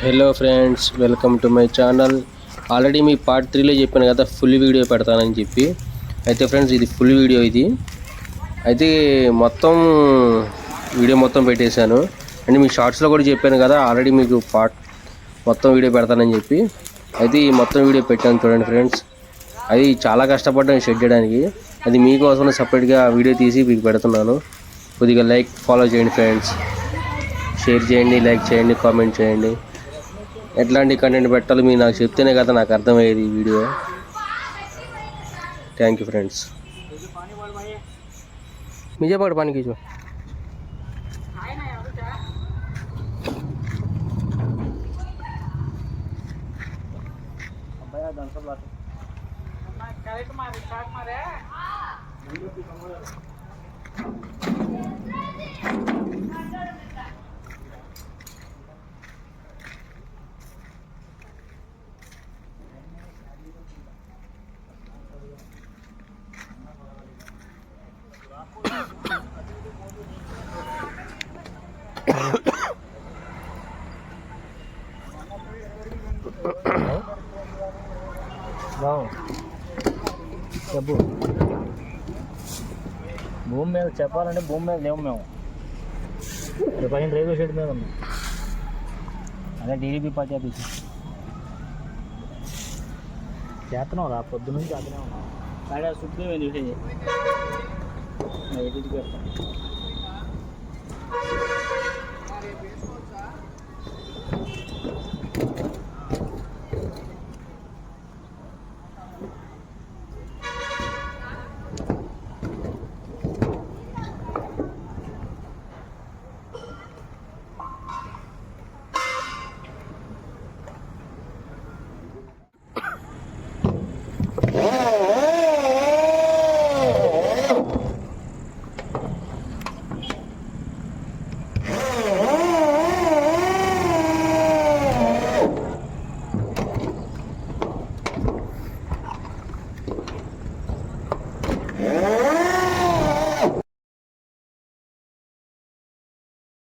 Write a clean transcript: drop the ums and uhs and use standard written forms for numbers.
Hello friends, welcome to my channel. Already మీ part 3లో చెప్పాను కదా ఫుల్ వీడియో పెడతానని చెప్పి. అయితే ఫ్రెండ్స్, ఇది ఫుల్ వీడియో. ఇది అయితే వీడియో మొత్తం పెట్టేశాను. అంటే మీ షార్ట్స్లో కూడా చెప్పాను కదా ఆల్రెడీ మీకు మొత్తం వీడియో పెడతానని చెప్పి. అయితే ఈ మొత్తం వీడియో పెట్టాను చూడండి ఫ్రెండ్స్. అది చాలా కష్టపడ్డాను షెడ్ చేయడానికి. అది మీకోసం సపరేట్గా వీడియో తీసి మీకు పెడుతున్నాను. కొద్దిగా ఫాలో చేయండి ఫ్రెండ్స్. షేర్ చేయండి, లైక్ చేయండి, కామెంట్ చేయండి. ఎట్లాంటి కంటెంట్ పెట్టాలో మీరు నాకు చెప్తేనే కదా నాకు అర్థమయ్యేది ఈ వీడియో. Thank you friends. మిజేపాడు పానికి చూ చెప్పు. భూమి మీద చెప్పాలంటే భూమి మీద లేవు మేము. పైన రైల్వే షెడ్ మీద ఉన్నాం. అదే టీడీపీ పార్టీ ఆఫీస్ చేస్తున్నాం రా, పొద్దు నుంచి చేస్తూనే ఉన్నాం. కానీ సుప్రీం ఎడిట్ పెడతాం.